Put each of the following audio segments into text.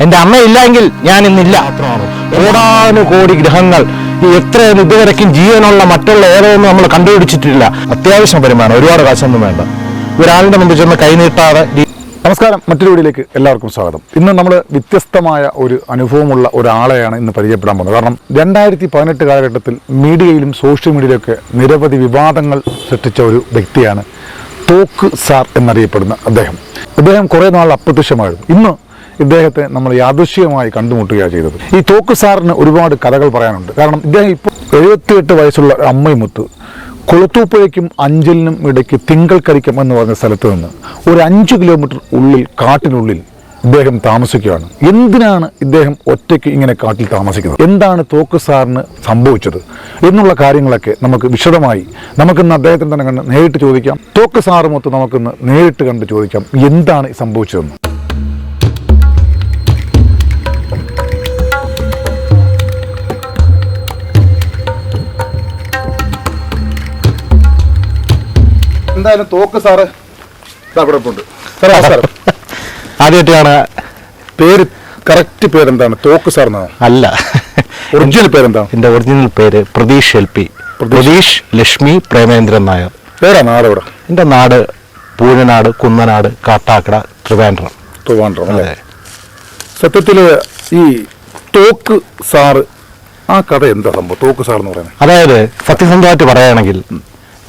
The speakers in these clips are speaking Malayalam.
എൻ്റെ അമ്മയില്ലെങ്കിൽ ഞാൻ ഇന്നില്ല. കോടാനുകോടി ഗ്രഹങ്ങൾ എത്രയും ഇതുവരെക്കും ജീവനുള്ള മറ്റുള്ള ഏതൊന്നും നമ്മൾ കണ്ടുപിടിച്ചിട്ടില്ല. അത്യാവശ്യം വരുമാനം, ഒരുപാട് കാശൊന്നും വേണ്ട. ഒരാളുടെ മുമ്പിൽ ചെന്ന് കൈനീട്ടാതെ. നമസ്കാരം, മറ്റൊരു വീഡിയോയിലേക്ക് എല്ലാവർക്കും സ്വാഗതം. ഇന്ന് നമ്മൾ വ്യത്യസ്തമായ ഒരു അനുഭവമുള്ള ഒരാളെയാണ് ഇന്ന് പരിചയപ്പെടാൻ പോകുന്നത്. കാരണം 2018 കാലഘട്ടത്തിൽ മീഡിയയിലും സോഷ്യൽ മീഡിയയിലൊക്കെ നിരവധി വിവാദങ്ങൾ സൃഷ്ടിച്ച ഒരു വ്യക്തിയാണ് തോക്ക് സാർ എന്നറിയപ്പെടുന്ന അദ്ദേഹം കുറേ നാൾ അപ്രത്യക്ഷമായിരുന്നു. ഇന്ന് ഇദ്ദേഹത്തെ നമ്മൾ യാദൃശ്ചികമായി കണ്ടുമുട്ടുകയാണ് ചെയ്തത്. ഈ തോക്ക് സാറിന് ഒരുപാട് കഥകൾ പറയാനുണ്ട്. കാരണം ഇദ്ദേഹം ഇപ്പോൾ 78 വയസ്സുള്ള അമ്മയുമൊത്ത് കുളത്തൂപ്പുഴയ്ക്കും അഞ്ചലിനും ഇടയ്ക്ക് തിങ്കൾക്കരിക്കം എന്ന് പറഞ്ഞ സ്ഥലത്ത് നിന്ന് ഒരു 5 കിലോമീറ്റർ ഉള്ളിൽ കാട്ടിനുള്ളിൽ ഇദ്ദേഹം താമസിക്കുകയാണ്. എന്തിനാണ് ഇദ്ദേഹം ഒറ്റയ്ക്ക് ഇങ്ങനെ കാട്ടിൽ താമസിക്കുന്നത്, എന്താണ് തോക്ക് സാറിന് സംഭവിച്ചത് എന്നുള്ള കാര്യങ്ങളൊക്കെ നമുക്ക് വിശദമായി നമുക്കിന്ന് അദ്ദേഹത്തിന് തന്നെ കണ്ട് നേരിട്ട് ചോദിക്കാം. തോക്ക് സാറുമൊത്ത് നമുക്കിന്ന് നേരിട്ട് കണ്ട് ചോദിക്കാം എന്താണ് സംഭവിച്ചതെന്ന്. എന്തായാലും തോക്ക് സാറ് ആദ്യമായിട്ടാണ്. പേര് കറക്റ്റ് പേരെന്താണ്? തോക്ക് സാർ അല്ല, ഒറിജിനൽ പേരെന്താണ്? എൻ്റെ ഒറിജിനൽ പേര് പ്രതീഷ് LP, പ്രതീഷ് ലക്ഷ്മി പ്രേമേന്ദ്രൻ നായർ. പേരാ? നാട് എവിടെ? എൻ്റെ നാട് പൂഴനാട്, കുന്നനാട്, കാട്ടാക്കട, ട്രിവാൻഡ്രം. അല്ലേ? സത്യത്തില് ഈ തോക്ക് സാറ് ആ കഥ എന്താ സംഭവം? തോക്ക് സാർ എന്ന് പറയുന്നത്, അതായത് സത്യസന്ധമായിട്ട് പറയുകയാണെങ്കിൽ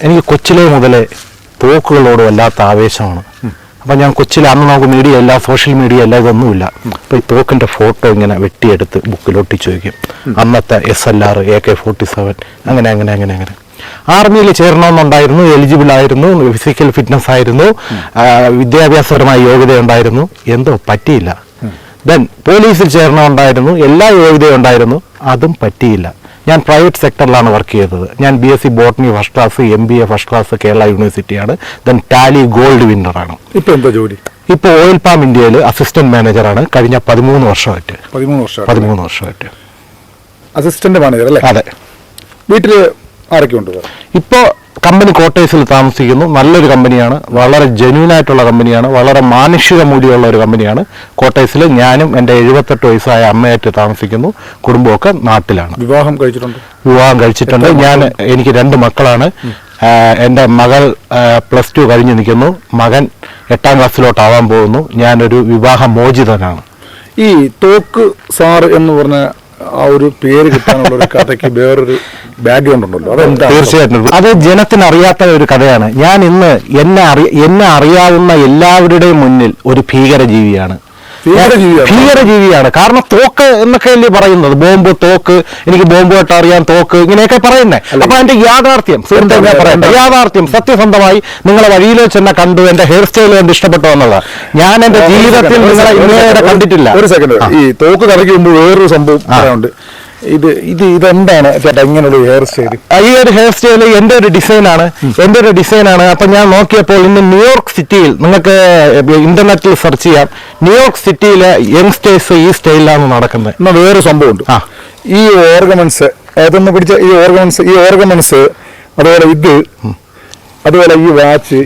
എനിക്ക് കൊച്ചിലെ മുതലേ തോക്കുകളോട് വല്ലാത്ത ആവേശമാണ്. അപ്പം ഞാൻ കൊച്ചിലെ, അന്ന് നമുക്ക് മീഡിയ ഇല്ല, സോഷ്യൽ മീഡിയ ഇല്ല, ഇതൊന്നുമില്ല. അപ്പോൾ ഈ തോക്കിൻ്റെ ഫോട്ടോ ഇങ്ങനെ വെട്ടിയെടുത്ത് ബുക്കിലൊട്ടിച്ച് വയ്ക്കും. അന്നത്തെ SLR, AK-47, അങ്ങനെ. ആർമിയിൽ ചേരണമെന്നുണ്ടായിരുന്നു, എലിജിബിൾ ആയിരുന്നു, ഫിസിക്കൽ ഫിറ്റ്നസ് ആയിരുന്നു, വിദ്യാഭ്യാസപരമായ യോഗ്യത ഉണ്ടായിരുന്നു, എന്തോ പറ്റിയില്ല. ദെൻ പോലീസിൽ ചേരണമെന്നുണ്ടായിരുന്നു, എല്ലാ യോഗ്യതയും ഉണ്ടായിരുന്നു, അതും പറ്റിയില്ല. ഞാൻ പ്രൈവറ്റ് സെക്ടറിലാണ് വർക്ക് ചെയ്തത്. ഞാൻ BSc botany first class, MBA first class Kerala യൂണിവേഴ്സിറ്റിയാണ്. ദെൻ ടാലി ഗോൾഡ് വിന്നറാണ്. ഇപ്പോൾ എന്താ ജോലി? ഇപ്പോൾ ഓയിൽ പാം ഇന്ത്യയിൽ അസിസ്റ്റന്റ് മാനേജറാണ് കഴിഞ്ഞ 13 വർഷമായിട്ട്. 13 വർഷമായിട്ട് അസിസ്റ്റന്റ് മാനേജർ അല്ലേ? അതെ. വീട്ടിൽ ആരൊക്കെ ഉണ്ട്? ഇപ്പോൾ കമ്പനി കോട്ടേഴ്സിൽ താമസിക്കുന്നു. നല്ലൊരു കമ്പനിയാണ്, വളരെ ജെന്യൂൻ ആയിട്ടുള്ള കമ്പനിയാണ്, വളരെ മാനുഷിക മൂല്യമുള്ള ഒരു കമ്പനിയാണ്. കോട്ടേഴ്സിൽ ഞാനും എൻ്റെ 78 വയസ്സായ അമ്മയായിട്ട് താമസിക്കുന്നു. കുടുംബമൊക്കെ നാട്ടിലാണ്. വിവാഹം കഴിച്ചിട്ടുണ്ട്. എനിക്ക് 2 മക്കളാണ്. എൻ്റെ മകൾ +2 കഴിഞ്ഞ് നിൽക്കുന്നു, മകൻ 8ാം ക്ലാസ്സിലോട്ടാവാൻ പോകുന്നു. ഞാനൊരു വിവാഹ മോചിതനാണ്. ഈ തോക്ക് സാർ എന്ന് പറഞ്ഞ ആ ഒരു പേര് കിട്ടാനുള്ള ഒരു കഥയ്ക്ക് വേറൊരു ബാക്ക്ഗ്രൗണ്ട് ഉണ്ടല്ലോ, അതെന്താ? തീർച്ചയായിട്ടും അത് ജനത്തിന് അറിയാത്ത ഒരു കഥയാണ്. ഞാൻ ഇന്ന് എന്നെ അറിയാവുന്ന എല്ലാവരുടെയും മുന്നിൽ ഒരു ഭീകരജീവിയാണ്. കാരണം തോക്ക് എന്നൊക്കെ അല്ലേ പറയുന്നത്, ബോംബ്, തോക്ക്, എനിക്ക് ബോംബുമായിട്ട് അറിയാം, തോക്ക്, ഇങ്ങനെയൊക്കെ പറയുന്നേ. അപ്പൊ അതിന്റെ യാഥാർത്ഥ്യം സത്യസന്ധമായി നിങ്ങളെ വഴിയിൽ വെച്ച് എന്നെ കണ്ടു, എന്റെ ഹെയർ സ്റ്റൈൽ കണ്ട് ഇഷ്ടപ്പെട്ടു എന്നുള്ളതാണ്. ഞാൻ എന്റെ ജീവിതത്തിൽ നിങ്ങളെ ഇന്നേവരെ കണ്ടിട്ടില്ല. ഒരു സെക്കൻഡ്, ഈ തോക്ക് കഥയ്ക്ക് മുമ്പ് വേറൊരു സംഭവം പറയാനുണ്ട്. ഇതെന്താണ് ചേട്ടാ ഇങ്ങനൊരു ഹെയർ സ്റ്റൈൽ? ഈ ഒരു ഹെയർ സ്റ്റൈൽ എൻ്റെ ഒരു ഡിസൈനാണ്. അപ്പൊ ഞാൻ നോക്കിയപ്പോൾ ഇന്ന് ന്യൂയോർക്ക് സിറ്റിയിൽ, നിങ്ങൾക്ക് ഇന്റർനെറ്റിൽ സെർച്ച് ചെയ്യാം, ന്യൂയോർക്ക് സിറ്റിയിലെ യങ്സ്റ്റേഴ്സ് ഈ സ്റ്റൈലിലാണ് നടക്കുന്നത്. എന്നാ വേറെ സംഭവമുണ്ട്. ഈ ഓർഗമെന്റ്സ് അതൊന്ന് പിടിച്ച ഈ ഓർഗമെന്റ്സ് അതുപോലെ ഈ വാച്ച്,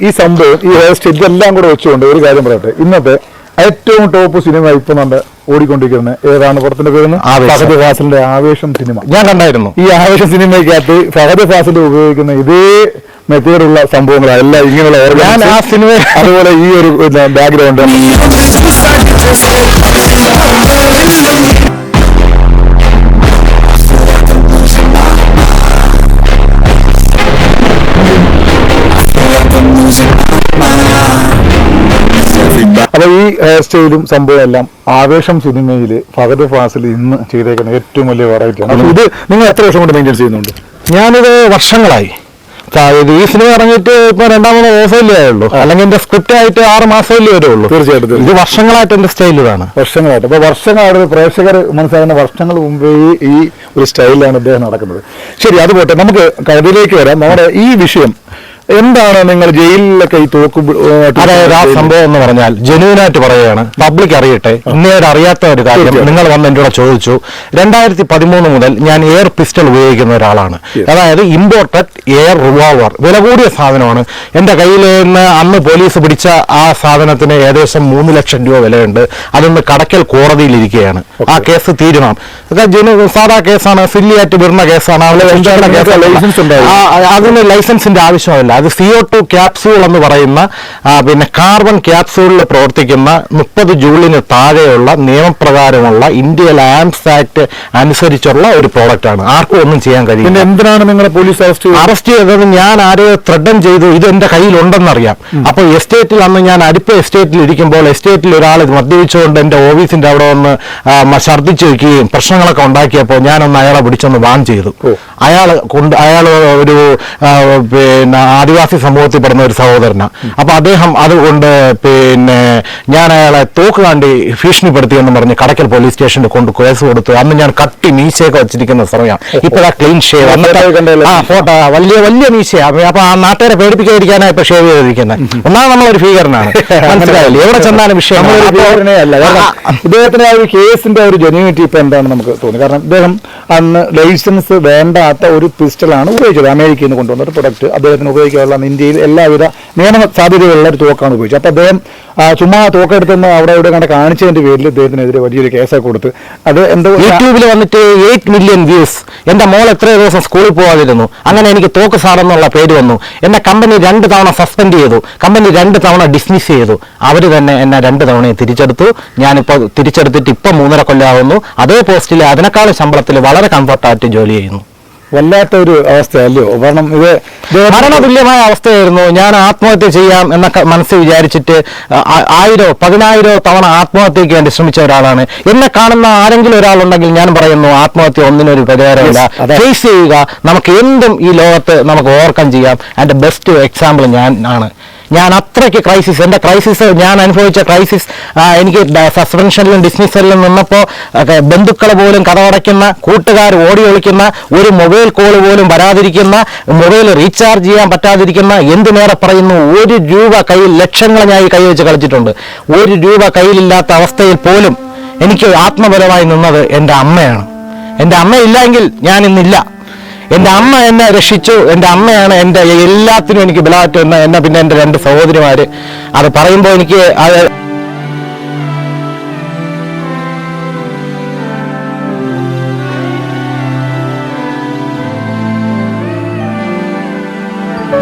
ഈ സംഭവം, ഈ ഹെയർ സ്റ്റൈൽ, ഇതെല്ലാം കൂടെ വെച്ചുകൊണ്ട് ഒരു കാര്യം പറയട്ടെ. ഇന്നത്തെ ഏറ്റവും ടോപ്പ് സിനിമ ഇപ്പൊ നമ്മുടെ ഓടിക്കൊണ്ടിരിക്കുന്നത് ഏതാണ്? പടത്തിന്റെ പേര് ഫഹദ് ഫാസിലിന്റെ ആവേശം സിനിമ. ഞാൻ കണ്ടായിരുന്നു. ഈ ആവേശം സിനിമയ്ക്കകത്ത് ഫഹദ് ഫാസിൽ ഉപയോഗിക്കുന്ന ഇതേ മെത്തേഡുള്ള സംഭവങ്ങളെല്ലാം ഇങ്ങനെയുള്ള ആ സിനിമ, അതുപോലെ ഈ ഒരു ബാക്ക്ഗ്രൗണ്ട്. അപ്പൊ ഈ ഹെയർ സ്റ്റൈലും സംഭവം എല്ലാം ആവേശം സിനിമയില് ഫഹദ് ഫാസിൽ ഇന്ന് ചെയ്തേക്കുന്ന ഏറ്റവും വലിയ വെറൈറ്റിയാണ്. ഇത് നിങ്ങൾ എത്ര വർഷം കൊണ്ട് മെയിൻറ്റെയിൻ ചെയ്യുന്നുണ്ട്? ഞാനിത് വർഷങ്ങളായി. ഈ സിനിമ ഇറങ്ങിയിട്ട് ഇപ്പൊ 2-3 ദിവസമല്ലേ ആയുള്ളൂ, അല്ലെങ്കിൽ എന്റെ സ്ക്രിപ്റ്റ് ആയിട്ട് 6 മാസമല്ലേ വരുള്ളൂ. തീർച്ചയായിട്ടും ഇത് വർഷങ്ങളായിട്ട് എന്റെ സ്റ്റൈലാണ്. അപ്പൊ വർഷങ്ങളായിട്ട് പ്രേക്ഷകർ മനസ്സിലാകുന്ന വർഷങ്ങൾ മുമ്പേ ഈ ഒരു സ്റ്റൈലിലാണ് അദ്ദേഹം നടക്കുന്നത്. ശരി, അതുപോട്ടെ, നമുക്ക് കഥയിലേക്ക് വരാം. നമ്മുടെ ഈ വിഷയം എന്താണ് നിങ്ങൾ ജയിലിലൊക്കെ ഈ തോക്ക് അതായത് ആ സംഭവം എന്ന് പറഞ്ഞാൽ ജെന്യൂനായിട്ട് പറയുകയാണ്, പബ്ലിക് അറിയട്ടെ. ഇന്നേവരെ അറിയാത്ത ഒരു കാര്യം നിങ്ങൾ വന്ന് എൻ്റെ കൂടെ ചോദിച്ചു. 2013 മുതൽ ഞാൻ എയർ പിസ്റ്റൾ ഉപയോഗിക്കുന്ന ഒരാളാണ്. അതായത് ഇമ്പോർട്ടഡ് എയർ റിവോൾവർ, വില കൂടിയ സാധനമാണ്. എൻ്റെ കയ്യിൽ നിന്ന് അന്ന് പോലീസ് പിടിച്ച ആ സാധനത്തിന് ഏകദേശം 3 ലക്ഷം രൂപ വിലയുണ്ട്. അതൊന്ന് കടക്കൽ കോടതിയിലിരിക്കുകയാണ്. ആ കേസ് തീരുമാനം. സാധാ കേസാണ്, സില്ലിയായിട്ട് വരുന്ന കേസാണ്. അതിന് ലൈസൻസിന്റെ ആവശ്യമില്ല. അത് CO2 ക്യാപ്സ്യൂൾ എന്ന് പറയുന്ന പിന്നെ കാർബൺ ക്യാപ്സ്യൂളിൽ പ്രവർത്തിക്കുന്ന 30 ജൂളിന് താഴെയുള്ള നിയമപ്രകാരമുള്ള ഇന്ത്യയിലെ ആംസ് ആക്ട് അനുസരിച്ചുള്ള ഒരു പ്രോഡക്റ്റ് ആണ്. ആർക്കും ഒന്നും ചെയ്യാൻ കഴിയും. പിന്നെ എന്തിനാണ് നിങ്ങളെ പോലീസ് അറസ്റ്റ് ചെയ്തത്? ഞാൻ ആരെയോ ത്രഡൻ ചെയ്തു, ഇത് എന്റെ കയ്യിലുണ്ടെന്നറിയാം. അപ്പൊ എസ്റ്റേറ്റിൽ അന്ന് ഞാൻ അരിപ്പ എസ്റ്റേറ്റിൽ ഇരിക്കുമ്പോൾ എസ്റ്റേറ്റിൽ ഒരാൾ മദ്യപിച്ചുകൊണ്ട് എന്റെ ഓഫീസിന്റെ അവിടെ ഒന്ന് ഛർദ്ദിച്ചു വയ്ക്കുകയും പ്രശ്നങ്ങളൊക്കെ ഉണ്ടാക്കിയപ്പോൾ ഞാനൊന്ന് അയാളെ പിടിച്ചൊന്ന് വാൺ ചെയ്തു. അയാൾ ഒരു പിന്നെ ആദിവാസി സമൂഹത്തിൽ പെടുന്ന ഒരു സഹോദരനാണ്. അപ്പൊ അദ്ദേഹം അതുകൊണ്ട് പിന്നെ ഞാൻ അയാളെ തോക്ക് കാണ്ടി ഭീഷണിപ്പെടുത്തി എന്ന് പറഞ്ഞ് കടക്കൽ പോലീസ് സ്റ്റേഷനിൽ കൊണ്ട് കേസ് കൊടുത്തു. അന്ന് ഞാൻ കട്ടി മീശയൊക്കെ വെച്ചിരിക്കുന്ന സമയം. ഇപ്പോഴാ ക്ലീൻ ഷേവ്, ഫോട്ടോ വലിയ വലിയ മീശയാണ്. അപ്പൊ ആ നാട്ടുകാരെ പേടിപ്പിക്കാതിരിക്കാനാണ് ഇപ്പൊ ഷേവ് ചെയ്തിരിക്കുന്നത്. ഒന്നാമത് നമ്മളൊരു ഭീകരനാണ്, മനസ്സിലായില്ലേ? എവിടെ ചെന്നാലും വിഷയം അല്ല. ഇദ്ദേഹത്തിന്റെ ആ ഒരു കേസിന്റെ ഒരു ജെന്യൂനിറ്റി ഇപ്പൊ എന്താണ് നമുക്ക് തോന്നുന്നത്? കാരണം ഇദ്ദേഹം അന്ന് ലൈസൻസ് വേണ്ടാത്ത ഒരു പിസ്റ്റളാണ് ഉപയോഗിച്ചത്. അമേരിക്കയിൽ നിന്ന് കൊണ്ടുവന്ന ഒരു പ്രൊഡക്റ്റ് അദ്ദേഹത്തിന് ഉപയോഗിക്കാനുള്ള ഇന്ത്യയിൽ എല്ലാവിധ നിയമ സാധ്യതകളുള്ള ഒരു തോക്കാണ് ഉപയോഗിച്ചത്. അപ്പൊ അദ്ദേഹം ചുമ്മാ തോക്കെടുത്തെന്ന് അവിടെ ഇവിടെ കണ്ട് കാണിച്ചതിന്റെ പേരിൽ ഇദ്ദേഹത്തിനെതിരെ വലിയൊരു കേസൊക്കെ കൊടുത്ത് അത് എന്തോ യൂട്യൂബിൽ വന്നിട്ട് 8 മില്യൺ വ്യൂസ്. എന്റെ മോൾ എത്രയോ ദിവസം സ്കൂളിൽ പോകാതിരുന്നു. അങ്ങനെ എനിക്ക് തോക്ക് സാറെന്നുള്ള പേര് വന്നു. എന്നെ കമ്പനി 2 തവണ സസ്പെൻഡ് ചെയ്തു. കമ്പനി 2 തവണ ഡിസ്മിസ് ചെയ്തു. അവർ തന്നെ എന്നെ 2 തവണയും തിരിച്ചെടുത്തു. ഞാനിപ്പോൾ തിരിച്ചെടുത്തിട്ട് ഇപ്പം 3.5 കൊല്ലമാകുന്നു. അതേ പോസ്റ്റിൽ അതിനേക്കാളും ശമ്പളത്തിൽ വളരെ കംഫർട്ടായിട്ട് ജോലി ചെയ്യുന്നു. വല്ലാത്ത ഒരു അവസ്ഥയല്ലോ. കാരണം ഇത് മരണതുല്യമായ അവസ്ഥയായിരുന്നു. ഞാൻ ആത്മഹത്യ ചെയ്യാം എന്നൊക്കെ മനസ്സിൽ വിചാരിച്ചിട്ട് 1000-10,000 തവണ ആത്മഹത്യയ്ക്ക് വേണ്ടി ശ്രമിച്ച ഒരാളാണ്. എന്നെ കാണുന്ന ആരെങ്കിലും ഒരാളുണ്ടെങ്കിൽ ഞാൻ പറയുന്നു, ആത്മഹത്യ ഒന്നിനൊരു പരിഹാരമില്ല. ഫേസ് ചെയ്യുക. നമുക്ക് എന്തും ഈ ലോകത്ത് നമുക്ക് ഓവർകം ചെയ്യാം. അതിന്റെ ബെസ്റ്റ് എക്സാമ്പിൾ ഞാൻ അത്രയ്ക്ക് ക്രൈസിസ്, എൻ്റെ ക്രൈസിസ്, ഞാൻ അനുഭവിച്ച ക്രൈസിസ്, എനിക്ക് സസ്പെൻഷനിലും ഡിസ്മിസലിലും നിന്നപ്പോൾ ബന്ധുക്കൾ പോലും കഥവടയ്ക്കുന്ന, കൂട്ടുകാർ ഓടി ഒളിക്കുന്ന, ഒരു മൊബൈൽ കോൾ പോലും വരാതിരിക്കുന്ന, മൊബൈൽ റീചാർജ് ചെയ്യാൻ പറ്റാതിരിക്കുന്ന, എന്തിനേറെ പറയുന്നു, 1 രൂപ കയ്യിൽ, ലക്ഷങ്ങൾ ഞാൻ ഈ കൈ വെച്ച് കളിച്ചിട്ടുണ്ട്. 1 രൂപ കയ്യിലില്ലാത്ത അവസ്ഥയിൽ പോലും എനിക്ക് ആത്മപരമായി നിന്നത് എൻ്റെ അമ്മയാണ്. എൻ്റെ അമ്മയില്ലെങ്കിൽ ഞാൻ ഇന്നില്ല. എൻ്റെ അമ്മ എന്നെ രക്ഷിച്ചു. എൻ്റെ അമ്മയാണ് എൻ്റെ എല്ലാത്തിനും എനിക്ക് ബലമായിട്ട് എന്നെ പിന്നെ എൻ്റെ 2 സഹോദരിമാര്. അത് പറയുമ്പോൾ എനിക്ക്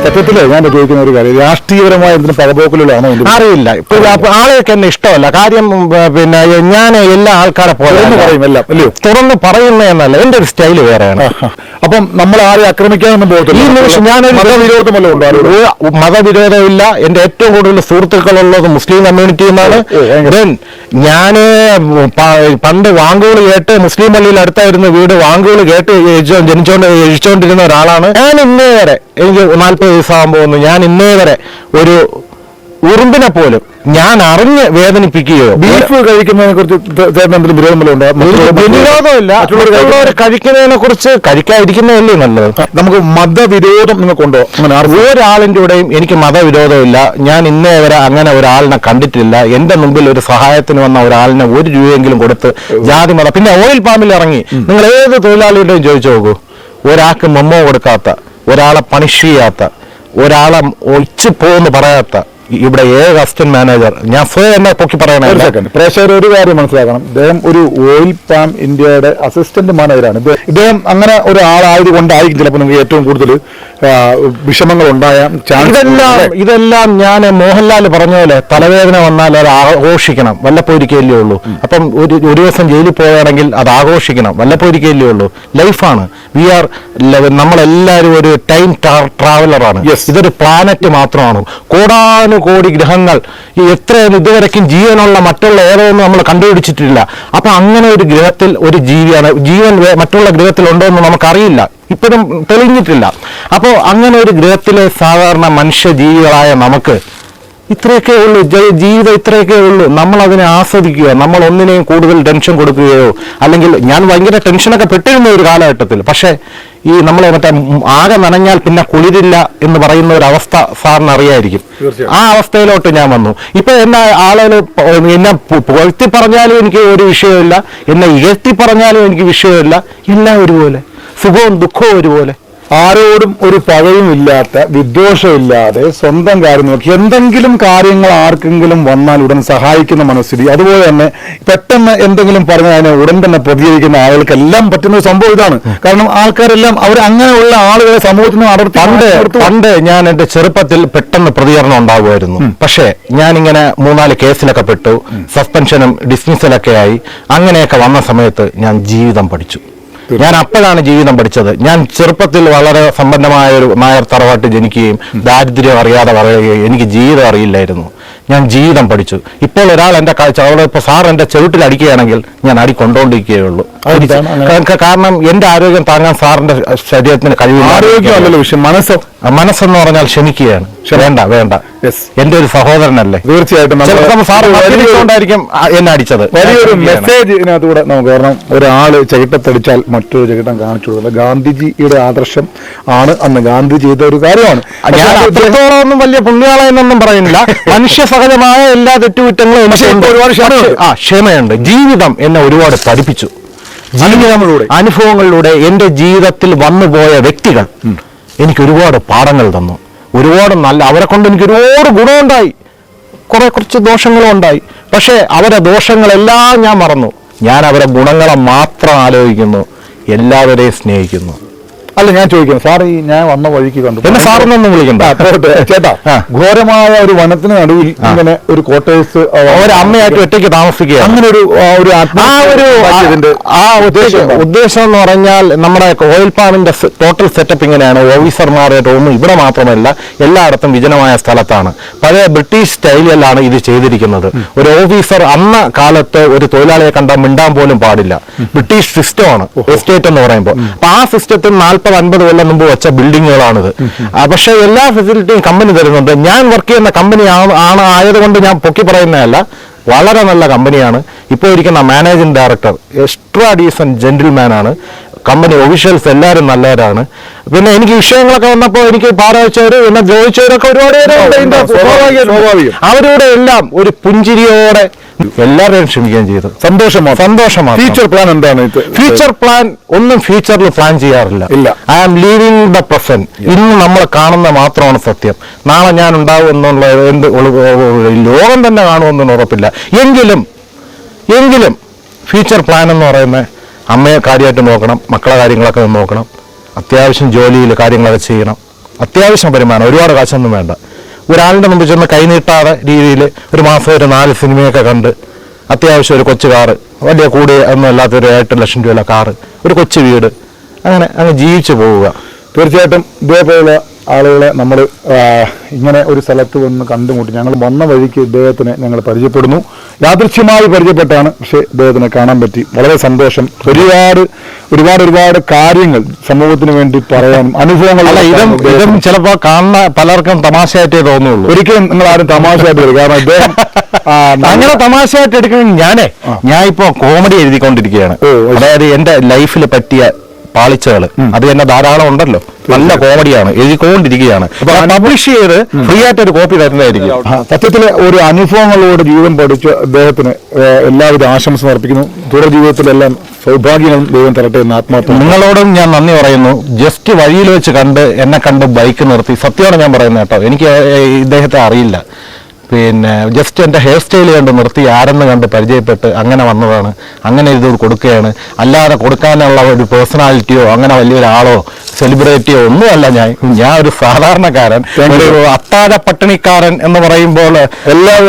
സത്യത്തില് ഞാൻ ചോദിക്കുന്ന ഒരു കാര്യം, രാഷ്ട്രീയപരമായ എന്തിനും പകപോക്കലുകളാണോ? അറിയില്ല. ഇപ്പൊ ആളുകൾക്ക് എന്നെ ഇഷ്ടമല്ല. കാര്യം പിന്നെ ഞാൻ എല്ലാ ആൾക്കാരെ പോലെ തുറന്ന് പറയുന്ന എന്നല്ല, എൻ്റെ ഒരു സ്റ്റൈല് വേറെയാണ്. അപ്പം നമ്മൾ ആരെ ആക്രമിക്കാനൊന്നും പോകത്തില്ല. ഈ നിമിഷം ഞാനൊരു മതവിരോധമില്ല. എൻ്റെ ഏറ്റവും കൂടുതൽ സുഹൃത്തുക്കളുള്ളത് മുസ്ലിം കമ്മ്യൂണിറ്റി എന്നാണ്. ഞാന് പണ്ട് വാങ്കൂള് കേട്ട് മുസ്ലിം പള്ളിയിൽ അടുത്തായിരുന്നു വീട്. വാങ്കൂള് കേട്ട് ജനിച്ചോണ്ടിരുന്ന ഒരാളാണ് ഞാൻ. ഇന്നേ വരെ എനിക്ക് 40 വയസ്സാകുമ്പോൾ ഞാൻ ഇന്നേ വരെ ഒരു ഉറുമ്പിനെ പോലും ഞാൻ അറിഞ്ഞ് വേദനിപ്പിക്കുകയോ. ബീഫ് കഴിക്കുന്നതിനെ കുറിച്ച് വിരോധമില്ല. മറ്റുള്ളവർ കഴിക്കുന്നതിനെ കുറിച്ച് കഴിക്കാതിരിക്കുന്നതല്ലേ നല്ലത്. നമുക്ക് മതവിരോധം നിങ്ങൾക്കുണ്ടോ? ഒരാളിൻ്റെ കൂടെയും എനിക്ക് മതവിരോധമില്ല. ഞാൻ ഇന്നേ വരെ അങ്ങനെ ഒരാളിനെ കണ്ടിട്ടില്ല. എന്റെ മുമ്പിൽ ഒരു സഹായത്തിന് വന്ന ഒരാളിനെ 1 രൂപയെങ്കിലും കൊടുത്ത് ജാതി മതം. പിന്നെ ഓയിൽ പാമ്പിൽ ഇറങ്ങി നിങ്ങൾ ഏത് തൊഴിലാളിയുടെയും ചോദിച്ചു നോക്കൂ, ഒരാൾക്ക് മെമ്മോ കൊടുക്കാത്ത, ഒരാളെ പണിഷ് ചെയ്യാത്ത, ഒരാളെ ഒളിച്ചുപോന്ന് പറയാത്ത ഇവിടെ അസിസ്റ്റന്റ് മാനേജർ, ഞാൻ സ്വയം എന്നെ പൊക്കി പറയണ. പ്രേക്ഷകർ ഒരു കാര്യം മനസ്സിലാക്കണം, ഇദ്ദേഹം ഒരു ഓയിൽ പാം ഇന്ത്യയുടെ അസിസ്റ്റന്റ് മാനേജറാണ്. ഇദ്ദേഹം അങ്ങനെ ഒരാളായതുകൊണ്ടായിരിക്കും ചിലപ്പോൾ നിങ്ങൾക്ക് ഏറ്റവും കൂടുതൽ വിഷമങ്ങൾ ഉണ്ടായ ഇതെല്ലാം ഞാൻ മോഹൻലാൽ പറഞ്ഞ പോലെ തലവേദന വന്നാൽ അത് ആഘോഷിക്കണം, വല്ലപ്പോരിക്കല്ലേ ഉള്ളൂ. അപ്പം ഒരു ദിവസം ജയിലിൽ പോവുകയാണെങ്കിൽ അത് ആഘോഷിക്കണം, വല്ലപ്പോരിക്കല്ലേ ഉള്ളൂ. ലൈഫാണ്. നമ്മളെല്ലാവരും ഒരു ടൈം ട്രാവലറാണ്. ഇതൊരു പ്ലാനറ്റ് മാത്രമാണ്. കോടാനുകോടി ഗ്രഹങ്ങൾ, എത്രയും ഇതുവരെക്കും ജീവനുള്ള മറ്റുള്ള ഏതൊന്നും നമ്മൾ കണ്ടുപിടിച്ചിട്ടില്ല. അപ്പൊ അങ്ങനെ ഒരു ഗ്രഹത്തിൽ ഒരു ജീവിയാണ്. ജീവൻ മറ്റുള്ള ഗ്രഹത്തിലുണ്ടോ എന്ന് നമുക്കറിയില്ല, ഇപ്പോഴും തെളിഞ്ഞിട്ടില്ല. അപ്പോൾ അങ്ങനെ ഒരു ഗ്രഹത്തിലെ സാധാരണ മനുഷ്യജീവികളായ നമുക്ക് ഇത്രയൊക്കെ ഉള്ളൂ, ജീവിതം ഇത്രയൊക്കെ ഉള്ളൂ. നമ്മൾ അതിനെ ആസ്വദിക്കുക. നമ്മൾ ഒന്നിനെയും കൂടുതൽ ടെൻഷൻ കൊടുക്കുകയോ, അല്ലെങ്കിൽ ഞാൻ ഭയങ്കര ടെൻഷനൊക്കെ പെട്ടിരുന്ന ഒരു കാലഘട്ടത്തിൽ, പക്ഷേ ഈ നമ്മൾ മറ്റേ ആകെ നനഞ്ഞാൽ പിന്നെ കുളിരില്ല എന്ന് പറയുന്ന ഒരു അവസ്ഥ സാറിന് അറിയായിരിക്കും. ആ അവസ്ഥയിലോട്ട് ഞാൻ വന്നു. ഇപ്പൊ എന്നെ ആളുകൾ എന്നെ പുകഴ്ത്തി പറഞ്ഞാലും എനിക്ക് ഒരു വിഷയമില്ല, എന്നെ ഇകഴ്ത്തി പറഞ്ഞാലും എനിക്ക് വിഷയമില്ല. എല്ലാം ഒരുപോലെ, സുഖവും ദുഃഖവും ഒരുപോലെ. ആരോടും ഒരു പകയും ഇല്ലാത്ത, വിദ്വേഷമില്ലാതെ സ്വന്തം കാര്യം നോക്കി എന്തെങ്കിലും കാര്യങ്ങൾ ആർക്കെങ്കിലും വന്നാൽ ഉടൻ സഹായിക്കുന്ന മനസ്ഥിതി. അതുപോലെ തന്നെ പെട്ടെന്ന് എന്തെങ്കിലും പറഞ്ഞാൽ അതിനെ ഉടൻ തന്നെ പ്രതികരിക്കുന്ന ആളുകൾക്കെല്ലാം പറ്റുന്ന ഒരു സംഭവം ഇതാണ്. കാരണം ആൾക്കാരെല്ലാം അവർ അങ്ങനെയുള്ള ആളുകളെ സമൂഹത്തിൽ നിന്ന് പണ്ട് ഞാൻ എന്റെ ചെറുപ്പത്തിൽ പെട്ടെന്ന് പ്രതികരണം ഉണ്ടാകുമായിരുന്നു. പക്ഷേ ഞാനിങ്ങനെ 3-4 കേസിലൊക്കെ പെട്ടു, സസ്പെൻഷനും ഡിസ്മിസലൊക്കെ ആയി. അങ്ങനെയൊക്കെ വന്ന സമയത്ത് ഞാൻ ജീവിതം പഠിച്ചു. ഞാൻ അപ്പോഴാണ് ജീവിതം പഠിച്ചത്. ഞാൻ ചെറുപ്പത്തിൽ വളരെ സമ്പന്നമായ ഒരു നായർ തറവാട്ട് ജനിക്കുകയും ദാരിദ്ര്യം അറിയാതെ പറയുകയും എനിക്ക് ജീവിതം അറിയില്ലായിരുന്നു. ഞാൻ ജീവിതം പഠിച്ചു. ഇപ്പോൾ ഒരാൾ എന്റെ ഇപ്പോൾ സാർ എന്റെ ചെവിട്ടിൽ അടിക്കുകയാണെങ്കിൽ ഞാൻ അടി കൊണ്ടുകൊണ്ടിരിക്കുകയുള്ളൂ. കാരണം എന്റെ ആരോഗ്യം താങ്ങാൻ സാറിന്റെ ശരീരത്തിന് കഴിവില്ല. മനസ്സെന്ന് പറഞ്ഞാൽ ക്ഷമിക്കുകയാണ്. വേണ്ട എന്റെ ഒരു സഹോദരനല്ലേ, തീർച്ചയായിട്ടും സാറിനായിരിക്കും എന്നെ അടിച്ചത്. വലിയൊരു മെസ്സേജ് ഇതിനകത്തൂടെ നമുക്ക്, കാരണം ഒരാള് ചകിട്ടത്തടിച്ചാൽ മറ്റൊരു ചകിട്ടം കാണിച്ചു കൊടുക്കുന്നത് ഗാന്ധിജിയുടെ ആദർശം ആണ്. അന്ന് ഗാന്ധി ചെയ്ത ഒരു കാര്യമാണ്. ഞാൻ അത്രത്തോളം ഒന്നും വലിയ പുണ്യാളെന്നൊന്നും പറയുന്നില്ല. മനുഷ്യ സഹജമായ എല്ലാ തെറ്റുകുറ്റങ്ങളും ക്ഷമയുണ്ട്. ജീവിതം എന്നെ ഒരുപാട് പഠിപ്പിച്ചു. ജീവിതങ്ങളിലൂടെ, അനുഭവങ്ങളിലൂടെ എന്റെ ജീവിതത്തിൽ വന്നുപോയ വ്യക്തികൾ എനിക്ക് ഒരുപാട് പാഠങ്ങൾ തന്നു. ഒരുപാട് അവരെ കൊണ്ട് എനിക്ക് ഒരുപാട് ഗുണമുണ്ടായി, കുറച്ച് ദോഷങ്ങളും ഉണ്ടായി. പക്ഷേ അവരെ ദോഷങ്ങളെല്ലാം ഞാൻ മറന്നു. ഞാൻ അവരെ ഗുണങ്ങളെ മാത്രം ആലോചിക്കുന്നു, എല്ലാവരെയും സ്നേഹിക്കുന്നു. അല്ല, ഞാൻ ചോദിക്കുന്നു സാർ, ഈ ഞാൻ വന്ന വഴിക്ക് കണ്ടു, എന്നെ സാറിനൊന്നും വിളിക്കണ്ട ചേട്ടാ, ഘോരമായ ഒരു വനത്തിന് നടുവിൽ ഇങ്ങനെ ഒരു കോട്ടേഴ്സ് അമ്മയായിട്ട് ഒറ്റയ്ക്ക് താമസിക്കുക. അങ്ങനെ ഉദ്ദേശം എന്ന് പറഞ്ഞാൽ നമ്മുടെ ഓയിൽ പാമിന്റെ ടോട്ടൽ സെറ്റപ്പ് ഇങ്ങനെയാണ്. ഓഫീസർമാരുടെ റൂം ഇവിടെ മാത്രമല്ല, എല്ലായിടത്തും വിജനമായ സ്ഥലത്താണ്. പഴയ ബ്രിട്ടീഷ് സ്റ്റൈലിലാണ് ഇത് ചെയ്തിരിക്കുന്നത്. ഒരു ഓഫീസർ അന്ന കാലത്ത് ഒരു തൊഴിലാളിയെ കണ്ടാൽ മിണ്ടാൻ പോലും പാടില്ല. ബ്രിട്ടീഷ് സിസ്റ്റമാണ് എസ്റ്റേറ്റ് എന്ന് പറയുമ്പോൾ. അപ്പൊ ആ സിസ്റ്റത്തിൽ 40-50 കൊല്ലം മുമ്പ് വെച്ച ബിൽഡിങ്ങുകളാണിത്. പക്ഷേ എല്ലാ ഫെസിലിറ്റിയും കമ്പനി തരുന്നുണ്ട്. ഞാൻ വർക്ക് ചെയ്യുന്ന കമ്പനി ആയതുകൊണ്ട് ഞാൻ പൊക്കി പറയുന്നതല്ല, വളരെ നല്ല കമ്പനിയാണ്. ഇപ്പോൾ ഇരിക്കുന്ന managing director extra decent gentleman ആണ്. കമ്പനി ഒഫീഷ്യൽസ് എല്ലാവരും നല്ലവരാണ്. പിന്നെ എനിക്ക് വിഷയങ്ങളൊക്കെ വന്നപ്പോൾ എനിക്ക് പാരാച്ചവര് എന്നെ ദ്രോഹിച്ചവരൊക്കെ ഒരുപാട് പേരുണ്ട്. അവരോട് എല്ലാം ഒരു പുഞ്ചിരിയോടെ എല്ലാവരെയും ക്ഷമിക്കുകയും ചെയ്തു. സന്തോഷമാണ്. ഫ്യൂച്ചർ പ്ലാൻ എന്താണ്? ഫ്യൂച്ചർ പ്ലാൻ ഒന്നും ഫ്യൂച്ചറിൽ പ്ലാൻ ചെയ്യാറില്ല. I am living the present. ഇന്ന് നമ്മൾ കാണുന്ന മാത്രമാണ് സത്യം. നാളെ ഞാൻ ഉണ്ടാവും എന്നുള്ള ലോകം തന്നെ കാണുമെന്നൊന്നും ഉറപ്പില്ല. എങ്കിലും ഫ്യൂച്ചർ പ്ലാൻ എന്ന് പറയുന്നത് അമ്മയെ കാര്യമായിട്ട് നോക്കണം, മക്കളെ കാര്യങ്ങളൊക്കെ നോക്കണം, അത്യാവശ്യം ജോലിയിൽ കാര്യങ്ങളൊക്കെ ചെയ്യണം, അത്യാവശ്യം വരുമാനം, ഒരുപാട് കാശൊന്നും വേണ്ട. ഒരാളുടെ മുമ്പ് ചെന്ന് കൈനീട്ടാതെ രീതിയിൽ ഒരു മാസം ഒരു 4 സിനിമയൊക്കെ കണ്ട് അത്യാവശ്യം ഒരു കൊച്ചു കാറ്, വലിയ കൂടി ഒന്നും അല്ലാത്തൊരു 8 ലക്ഷം രൂപയുള്ള കാറ്, ഒരു കൊച്ചു വീട്, അങ്ങനെ അങ്ങ് ജീവിച്ചു പോവുക. തീർച്ചയായിട്ടും ഇതേപോലുള്ള ആളുകളെ നമ്മൾ ഇങ്ങനെ ഒരു സ്ഥലത്ത് വന്ന് കണ്ടുമുട്ടി. ഞങ്ങൾ വന്ന വഴിക്ക് ഇദ്ദേഹത്തിനെ ഞങ്ങൾ പരിചയപ്പെടുന്നു. യാദൃച്ഛ്യമായി പരിചയപ്പെട്ടാണ്, പക്ഷേ ഇദ്ദേഹത്തിനെ കാണാൻ പറ്റി. വളരെ സന്തോഷം. ഒരുപാട് കാര്യങ്ങൾ സമൂഹത്തിന് വേണ്ടി പറയാനും അനുഭവങ്ങൾ. ഇതും ചിലപ്പോൾ കാണുന്ന പലർക്കും തമാശയായിട്ടേ തോന്നുള്ളൂ. ഒരിക്കലും നിങ്ങൾ ആരും തമാശയായിട്ട് വരും. കാരണം ഇദ്ദേഹം അങ്ങനെ തമാശയായിട്ട് എടുക്കണമെങ്കിൽ ഞാൻ ഇപ്പോ കോമഡി എഴുതിക്കൊണ്ടിരിക്കുകയാണ്. അതായത് എന്റെ ലൈഫിൽ പറ്റിയ പാളിച്ചകൾ അത് തന്നെ ധാരാളം ഉണ്ടല്ലോ. നല്ല കോമഡിയാണ്, എഴുതിക്കൊണ്ടിരിക്കുകയാണ്. പബ്ലിഷ് ചെയ്ത് ഫ്രീ ആയിട്ട് ഒരു കോപ്പി തരുന്നതായിരിക്കും. സത്യത്തിലെ ഒരു അനുഭവങ്ങളോട് ജീവിതം പഠിച്ച് അദ്ദേഹത്തിന് എല്ലാവിധ ആശംസ അർപ്പിക്കുന്നു. തുടർ ജീവിതത്തിലെല്ലാം സൗഭാഗ്യങ്ങളും ദൈവം തരട്ടെ എന്ന് ആത്മാർത്ഥം. നിങ്ങളോടും ഞാൻ നന്ദി പറയുന്നു. ജസ്റ്റ് വഴിയിൽ വെച്ച് എന്നെ കണ്ട് ബൈക്ക് നിർത്തി, സത്യമാണ് ഞാൻ പറയുന്നത് കേട്ടോ, എനിക്ക് ഇദ്ദേഹത്തെ അറിയില്ല. പിന്നെ ജസ്റ്റ് എൻ്റെ ഹെയർ സ്റ്റൈൽ കണ്ട് നിർത്തി, ആരെന്ന് കണ്ട് പരിചയപ്പെട്ട് അങ്ങനെ വന്നതാണ്. അങ്ങനെ ഇത് കൊടുക്കുകയാണ്. അല്ലാതെ കൊടുക്കാനുള്ള ഒരു പേഴ്സണാലിറ്റിയോ അങ്ങനെ വലിയൊരാളോ സെലിബ്രിറ്റിയോ ഒന്നുമല്ല. ഞാൻ ഒരു സാധാരണക്കാരൻ, ഒരു അത്താഴ പട്ടിണിക്കാരൻ എന്ന് പറയുമ്പോൾ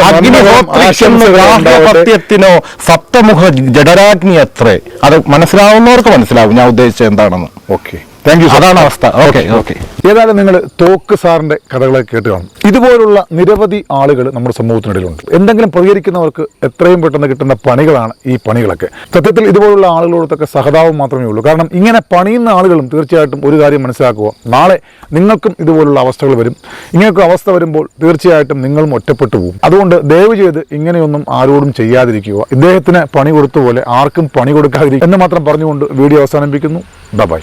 അഗ്നിഹോത്രത്തിനോ സപ്തമുഖ ജഡരാഗ്നി അത്രേ. അത് മനസ്സിലാവുന്നവർക്ക് മനസ്സിലാവും ഞാൻ ഉദ്ദേശിച്ചത് എന്താണെന്ന്. ഓക്കെ. Thank you. അതാണ് അവസ്ഥ. Okay okay. ഏതായാലും നിങ്ങൾ തോക്ക് സാറിന്റെ കഥകളൊക്കെ കേട്ട് കാണും. ഇതുപോലുള്ള നിരവധി ആളുകൾ നമ്മുടെ സമൂഹത്തിനിടയിലുണ്ട്. എന്തെങ്കിലും പ്രതികരിക്കുന്നവർക്ക് എത്രയും പെട്ടെന്ന് കിട്ടുന്ന പണികളാണ് ഈ പണികളൊക്കെ. സത്യത്തിൽ ഇതുപോലുള്ള ആളുകളോടൊക്കെ സഹതാപം മാത്രമേ ഉള്ളൂ. കാരണം ഇങ്ങനെ പണിയുന്ന ആളുകളും തീർച്ചയായിട്ടും ഒരു കാര്യം മനസ്സിലാക്കുക, നാളെ നിങ്ങൾക്കും ഇതുപോലുള്ള അവസ്ഥകൾ വരും. ഇങ്ങനെയൊക്കെ അവസ്ഥ വരുമ്പോൾ തീർച്ചയായിട്ടും നിങ്ങളും ഒറ്റപ്പെട്ടു പോകും. അതുകൊണ്ട് ദയവ് ചെയ്ത് ഇങ്ങനെയൊന്നും ആരോടും ചെയ്യാതിരിക്കുക. ഇദ്ദേഹത്തിന് പണി കൊടുത്ത പോലെ ആർക്കും പണി കൊടുക്കാതിരിക്കുക എന്ന് മാത്രം പറഞ്ഞുകൊണ്ട് വീഡിയോ അവസാനിപ്പിക്കുന്നു. ബൈ.